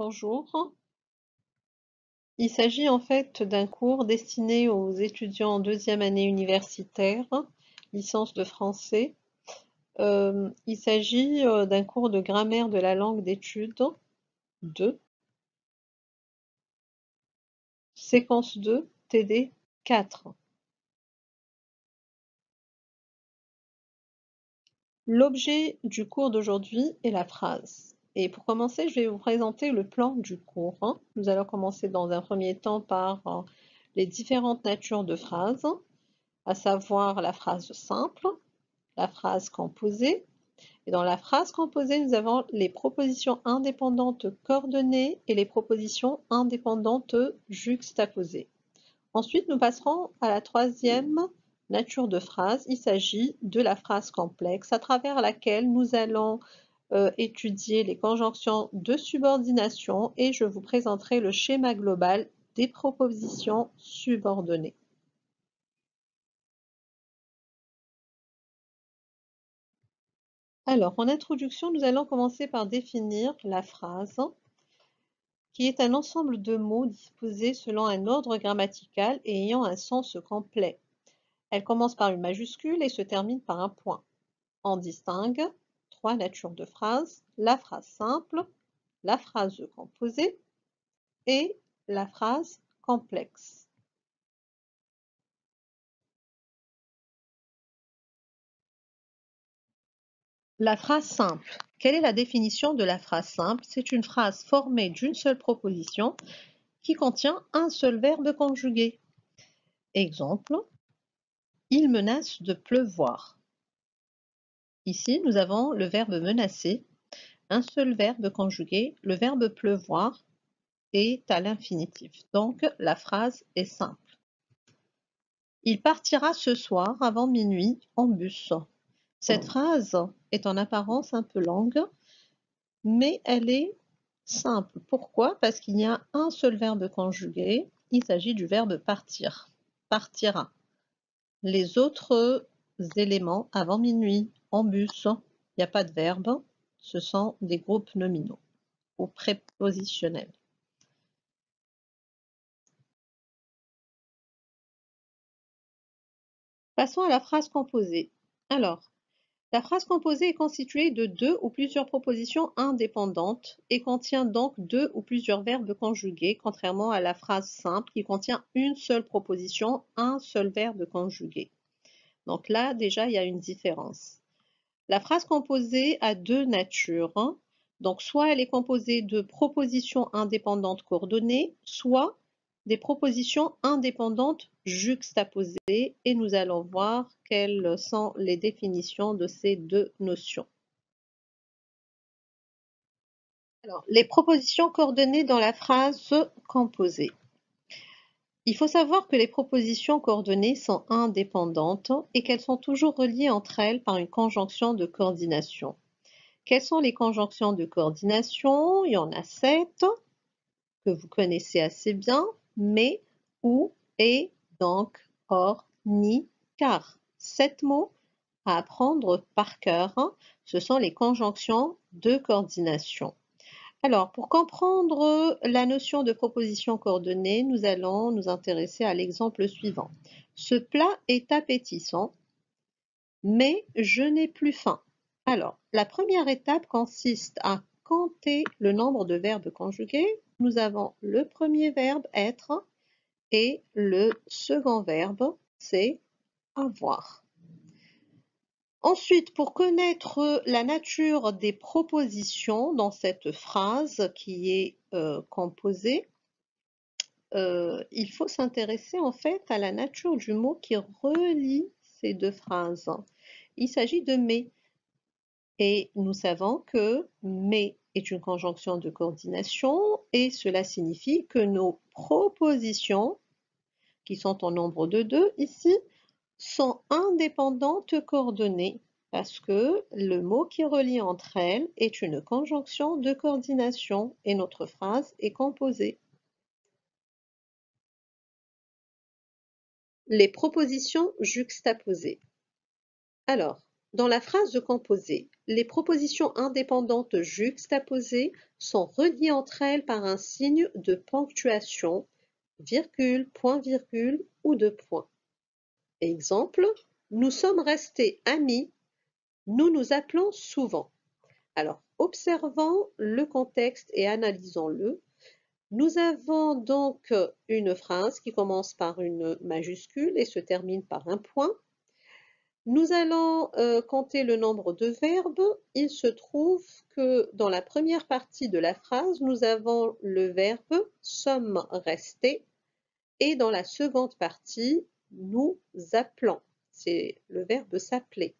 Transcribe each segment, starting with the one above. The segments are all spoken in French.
Bonjour. Il s'agit en fait d'un cours destiné aux étudiants en deuxième année universitaire, licence de français. Il s'agit d'un cours de grammaire de la langue d'étude 2, séquence 2, TD 4. L'objet du cours d'aujourd'hui est la phrase. Et pour commencer, je vais vous présenter le plan du cours. Nous allons commencer dans un premier temps par les différentes natures de phrases, à savoir la phrase simple, la phrase composée. Et dans la phrase composée, nous avons les propositions indépendantes coordonnées et les propositions indépendantes juxtaposées. Ensuite, nous passerons à la troisième nature de phrase. Il s'agit de la phrase complexe, à travers laquelle nous allons étudier les conjonctions de subordination et je vous présenterai le schéma global des propositions subordonnées. Alors, en introduction, nous allons commencer par définir la phrase, qui est un ensemble de mots disposés selon un ordre grammatical et ayant un sens complet. Elle commence par une majuscule et se termine par un point. On distingue trois natures de phrases: la phrase simple, la phrase composée et la phrase complexe. La phrase simple. Quelle est la définition de la phrase simple? C'est une phrase formée d'une seule proposition qui contient un seul verbe conjugué. Exemple, il menace de pleuvoir. Ici, nous avons le verbe menacer, un seul verbe conjugué, le verbe pleuvoir est à l'infinitif. Donc, la phrase est simple. Il partira ce soir avant minuit en bus. Cette phrase est en apparence un peu longue, mais elle est simple. Pourquoi? Parce qu'il y a un seul verbe conjugué. Il s'agit du verbe partir. Partira. Les autres éléments avant minuit, en bus, il n'y a pas de verbe. Ce sont des groupes nominaux ou prépositionnels. Passons à la phrase composée. Alors, la phrase composée est constituée de deux ou plusieurs propositions indépendantes et contient donc deux ou plusieurs verbes conjugués, contrairement à la phrase simple qui contient une seule proposition, un seul verbe conjugué. Donc là, déjà, il y a une différence. La phrase composée a deux natures. Donc, soit elle est composée de propositions indépendantes coordonnées, soit des propositions indépendantes juxtaposées, et nous allons voir quelles sont les définitions de ces deux notions. Alors, les propositions coordonnées dans la phrase composée. Il faut savoir que les propositions coordonnées sont indépendantes et qu'elles sont toujours reliées entre elles par une conjonction de coordination. Quelles sont les conjonctions de coordination? Il y en a 7 que vous connaissez assez bien: mais, ou, et, donc, or, ni, car. 7 mots à apprendre par cœur. Ce sont les conjonctions de coordination. Alors, pour comprendre la notion de proposition coordonnée, nous allons nous intéresser à l'exemple suivant. Ce plat est appétissant, mais je n'ai plus faim. Alors, la première étape consiste à compter le nombre de verbes conjugués. Nous avons le premier verbe être et le second verbe, c'est avoir. Ensuite, pour connaître la nature des propositions dans cette phrase qui est composée, il faut s'intéresser en fait à la nature du mot qui relie ces deux phrases. Il s'agit de mais. Et nous savons que mais est une conjonction de coordination et cela signifie que nos propositions, qui sont au nombre de 2 ici, sont indépendantes coordonnées parce que le mot qui relie entre elles est une conjonction de coordination et notre phrase est composée. Les propositions juxtaposées. Alors, dans la phrase composée, les propositions indépendantes juxtaposées sont reliées entre elles par un signe de ponctuation, virgule, point-virgule ou de point. Exemple, nous sommes restés amis, nous nous appelons souvent. Alors, observons le contexte et analysons-le. Nous avons donc une phrase qui commence par une majuscule et se termine par un point. Nous allons compter le nombre de verbes. Il se trouve que dans la première partie de la phrase, nous avons le verbe sommes restés et dans la seconde partie, nous appelons. C'est le verbe s'appeler.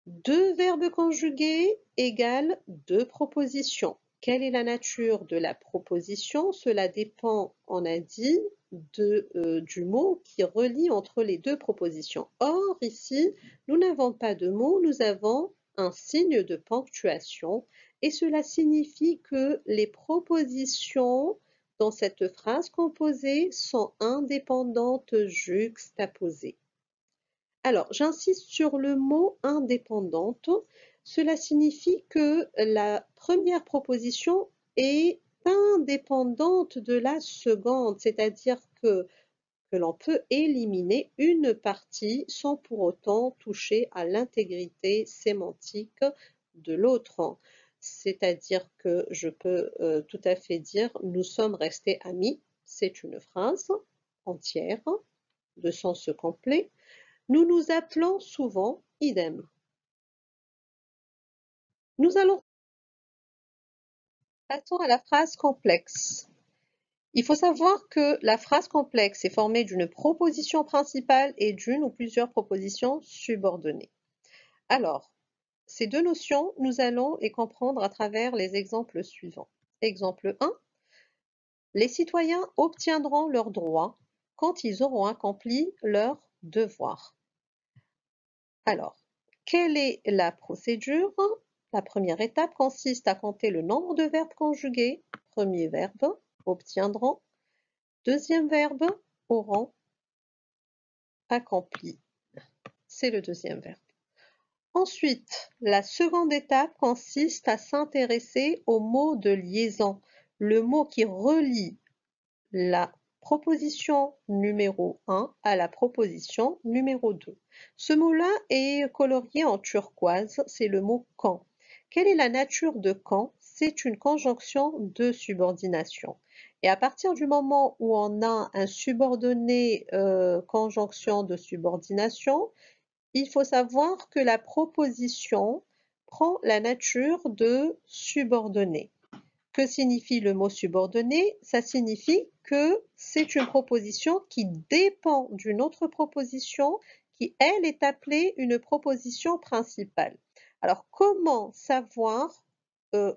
Deux verbes conjugués égale deux propositions. Quelle est la nature de la proposition? Cela dépend, on a dit, du mot qui relie entre les deux propositions. Or, ici, nous n'avons pas de mot, nous avons un signe de ponctuation et cela signifie que les propositions dans cette phrase composée sont indépendantes juxtaposées. Alors, j'insiste sur le mot indépendante. Cela signifie que la première proposition est indépendante de la seconde, c'est-à-dire que l'on peut éliminer une partie sans pour autant toucher à l'intégrité sémantique de l'autre. C'est-à-dire que je peux tout à fait dire « nous sommes restés amis », c'est une phrase entière de sens complet. Nous nous appelons souvent idem. Nous allons passons à la phrase complexe. Il faut savoir que la phrase complexe est formée d'une proposition principale et d'une ou plusieurs propositions subordonnées. Alors, ces deux notions, nous allons les comprendre à travers les exemples suivants. Exemple 1. Les citoyens obtiendront leurs droits quand ils auront accompli leurs devoirs. Alors, quelle est la procédure? La première étape consiste à compter le nombre de verbes conjugués. Premier verbe, obtiendront. Deuxième verbe, auront. Accompli. C'est le deuxième verbe. Ensuite, la seconde étape consiste à s'intéresser au mot de liaison, le mot qui relie la proposition numéro 1 à la proposition numéro 2. Ce mot-là est colorié en turquoise, c'est le mot quand. Quelle est la nature de quand? C'est une conjonction de subordination. Et à partir du moment où on a un subordonné conjonction de subordination, il faut savoir que la proposition prend la nature de subordonné. Que signifie le mot subordonné? Ça signifie que c'est une proposition qui dépend d'une autre proposition qui, elle, est appelée une proposition principale. Alors, comment savoir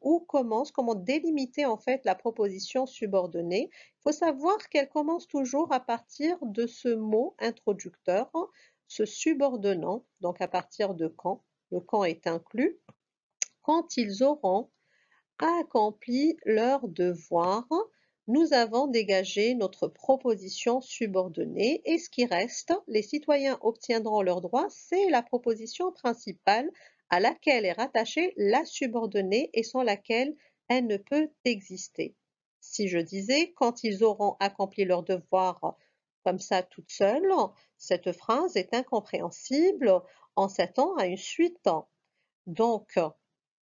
où commence, comment délimiter en fait la proposition subordonnée? Il faut savoir qu'elle commence toujours à partir de ce mot introducteur, ce subordonnant, donc à partir de quand, le quand est inclus, quand ils auront accompli leur devoir, nous avons dégagé notre proposition subordonnée et ce qui reste, les citoyens obtiendront leurs droits, c'est la proposition principale à laquelle est rattachée la subordonnée et sans laquelle elle ne peut exister. Si je disais quand ils auront accompli leur devoir comme ça toute seule, cette phrase est incompréhensible en s'attend à une suite. Donc,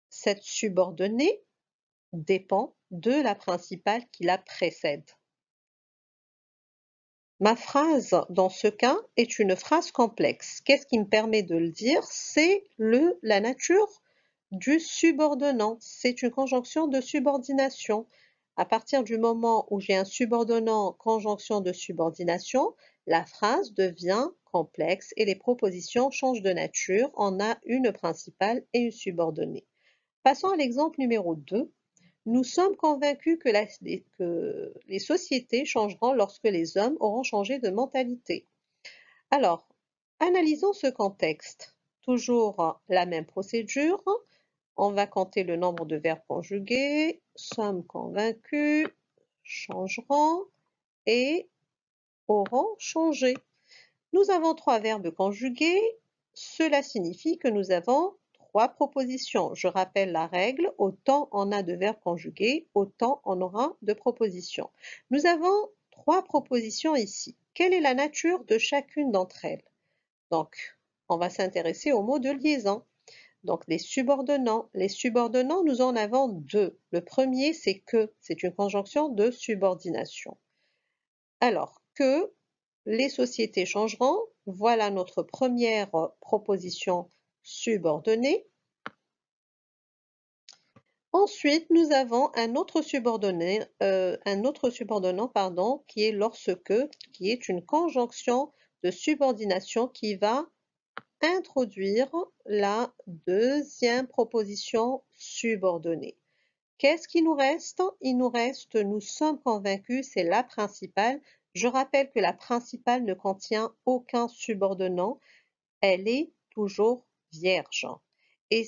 cette subordonnée dépend de la principale qui la précède. Ma phrase, dans ce cas, est une phrase complexe. Qu'est-ce qui me permet de le dire? C'est la nature du subordonnant. C'est une conjonction de subordination. À partir du moment où j'ai un subordonnant conjonction de subordination, la phrase devient complexe et les propositions changent de nature. On a une principale et une subordonnée. Passons à l'exemple numéro 2. Nous sommes convaincus que les sociétés changeront lorsque les hommes auront changé de mentalité. Alors, analysons ce contexte. Toujours la même procédure. On va compter le nombre de verbes conjugués. Sommes convaincus, changeront et auront changé. Nous avons 3 verbes conjugués. Cela signifie que nous avons 3 propositions. Je rappelle la règle, autant on a de verbes conjugués, autant on aura de propositions. Nous avons 3 propositions ici. Quelle est la nature de chacune d'entre elles? Donc, on va s'intéresser aux mots de liaison. Donc, les subordonnants. Les subordonnants, nous en avons 2. Le premier, c'est que. C'est une conjonction de subordination. Alors, que les sociétés changeront. Voilà notre première proposition subordonnée. Ensuite, nous avons un autre subordonnant, pardon, qui est lorsque, qui est une conjonction de subordination qui va introduire la deuxième proposition subordonnée. Qu'est-ce qui nous reste? Il nous reste, nous sommes convaincus, c'est la principale. Je rappelle que la principale ne contient aucun subordonnant, elle est toujours vierge. Et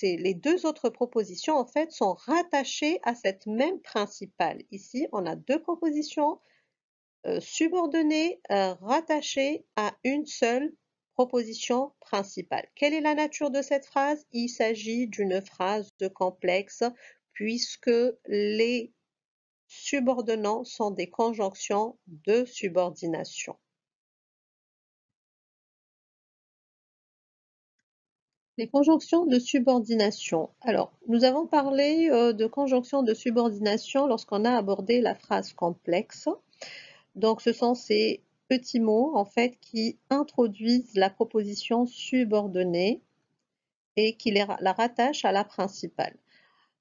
les deux autres propositions, en fait, sont rattachées à cette même principale. Ici, on a deux propositions subordonnées rattachées à une seule proposition principale. Quelle est la nature de cette phrase? Il s'agit d'une phrase complexe puisque les subordonnants sont des conjonctions de subordination. Les conjonctions de subordination. Alors, nous avons parlé de conjonctions de subordination lorsqu'on a abordé la phrase complexe. Donc, ce sont ces petits mots, en fait, qui introduisent la proposition subordonnée et qui la rattachent à la principale.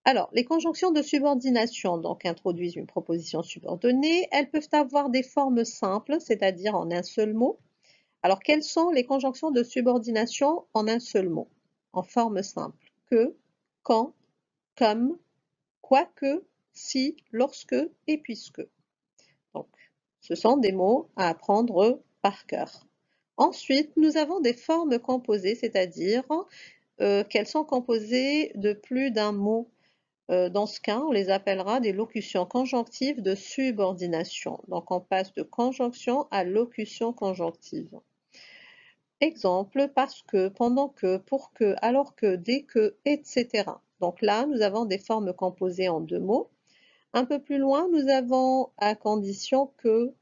Alors, les conjonctions de subordination, donc, introduisent une proposition subordonnée. Elles peuvent avoir des formes simples, c'est-à-dire en un seul mot. Alors, quelles sont les conjonctions de subordination en un seul mot? En forme simple. Que, quand, comme, quoique, si, lorsque et puisque. Donc, ce sont des mots à apprendre par cœur. Ensuite, nous avons des formes composées, c'est-à-dire qu'elles sont composées de plus d'un mot. Dans ce cas, on les appellera des locutions conjonctives de subordination. Donc, on passe de conjonction à locution conjonctive. Exemple, parce que, pendant que, pour que, alors que, dès que, etc. Donc là, nous avons des formes composées en deux mots. Un peu plus loin, nous avons à condition que,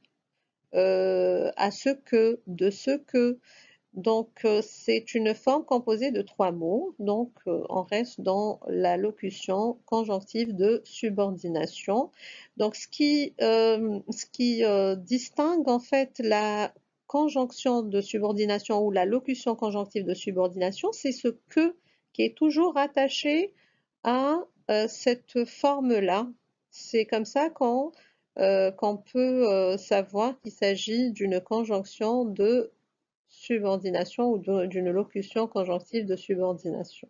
à ce que, de ce que. Donc, c'est une forme composée de trois mots. Donc, on reste dans la locution conjonctive de subordination. Donc, ce qui distingue en fait la conjonction de subordination ou la locution conjonctive de subordination, c'est ce que qui est toujours attaché à cette forme-là. C'est comme ça qu'on peut savoir qu'il s'agit d'une conjonction de subordination ou d'une locution conjonctive de subordination.